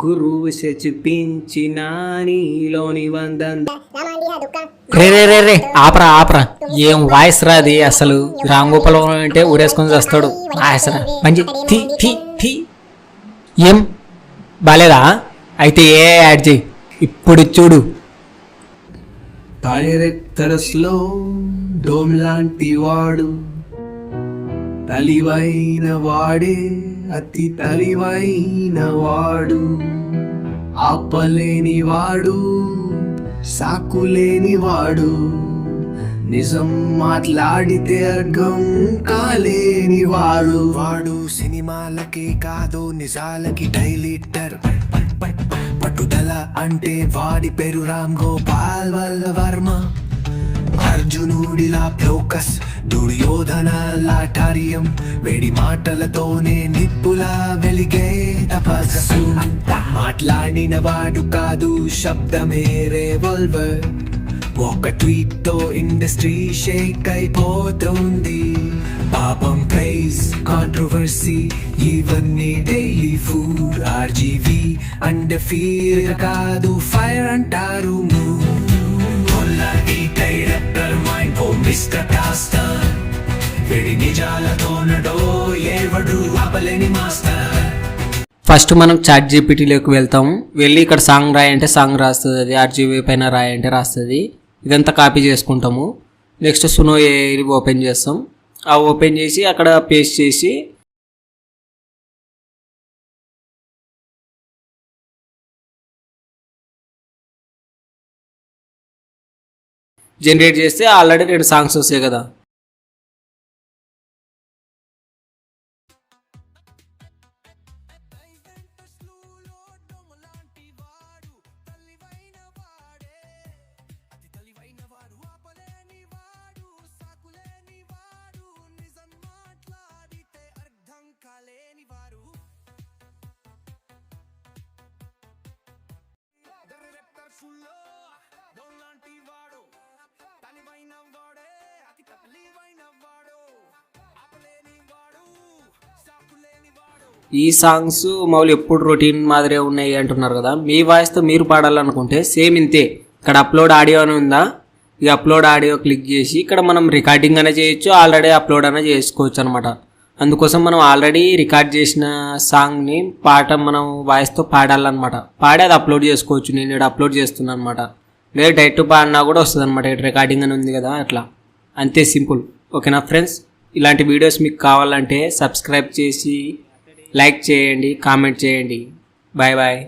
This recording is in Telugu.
గురువు చూపించిన నీలోని వందం. రే రే రే రే ఆపరా ఆపరా, ఏం వాయిస్ రాది అసలు. రామ్ గోపాల్ అంటే ఊరేసుకొని వస్తాడు. మంచి థీ థీ థీ. ఏం బాలేదా? అయితే ఏ యాడ్ చేయి ఇప్పుడు చూడు. తలెత్తరస్లో డోమ్ లాంటి వాడు, తలివైన వాడే అతి తలివైన వాడు, ఆపలేని వాడు సాకులేని వాడు, నిజం మాట్లాడితే అర్థం కాలేని వాడు. వాడు సినిమాలకే కాదు నిజాలకి డైలీటర్. పట్టుదల అంటే వాడి పేరు రామ్ గోపాల్ వర్మ. అర్జునుడిలా ఫ్లోకస్, దుర్యోధన లాటారియం, వేడి మాటలతోనే నిప్పులా వెలిగే తపస్సు. మాట్లాడిన వాడు కాదు శబ్దమే రివాల్వర్. ఒక ట్వీట్ తో ఇండస్ట్రీ షేక్ అయిపోతుంది. పాపం ప్రైజ్ కాంట్రవర్సీ ఇవన్నీ daily food. RGV and fear కాదు ఫైర్ అంటారు. డైరెక్టర్ మైండ్ ఓ మిస్టర్ కాస్టర్, వేడి నిజాలతో నడో ఏవడు ఆపలేని మాస్టర్. ఫస్ట్ మనం చాట్ జీపీటీలోకి వెళ్తాము. వెళ్ళి ఇక్కడ సాంగ్ రాయంటే సాంగ్ రాస్తుంది, అది ఆర్జీవీ పైన రాయంటే రాస్తుంది. ఇదంతా కాపీ చేసుకుంటాము. నెక్స్ట్ సునో ఏఐ ఓపెన్ చేస్తాం. ఆ ఓపెన్ చేసి అక్కడ పేస్ట్ చేసి జనరేట్ చేస్తే ఆల్రెడీ 2 సాంగ్స్ వస్తాయి కదా. ఈ సాంగ్స్ మామూలు ఎప్పుడు రొటీన్ మాదిరే ఉన్నాయి అంటున్నారు కదా. మీ వాయిస్తో మీరు పాడాలనుకుంటే సేమ్ ఇంతే. ఇక్కడ అప్లోడ్ ఆడియో అని ఉందా, ఈ అప్లోడ్ ఆడియో క్లిక్ చేసి ఇక్కడ మనం రికార్డింగ్ అనే చేయొచ్చు, ఆల్రెడీ అప్లోడ్ అనే చేసుకోవచ్చు అనమాట. అందుకోసం మనం ఆల్రెడీ రికార్డ్ చేసిన సాంగ్ని మనం వాయిస్తో పాడాలన్నమాట. పాడి అది అప్లోడ్ చేసుకోవచ్చు. నేను ఇక్కడ అప్లోడ్ చేస్తున్నాను అనమాట. లేదా డైరెక్ట్ పాడినా కూడా వస్తుంది అనమాట. ఇక్కడ రికార్డింగ్ అని ఉంది కదా, అట్లా అంతే సింపుల్. ఓకేనా ఫ్రెండ్స్, ఇలాంటి వీడియోస్ మీకు కావాలంటే సబ్స్క్రైబ్ చేసి లైక్ చేయండి, కామెంట్ చేయండి. Bye bye.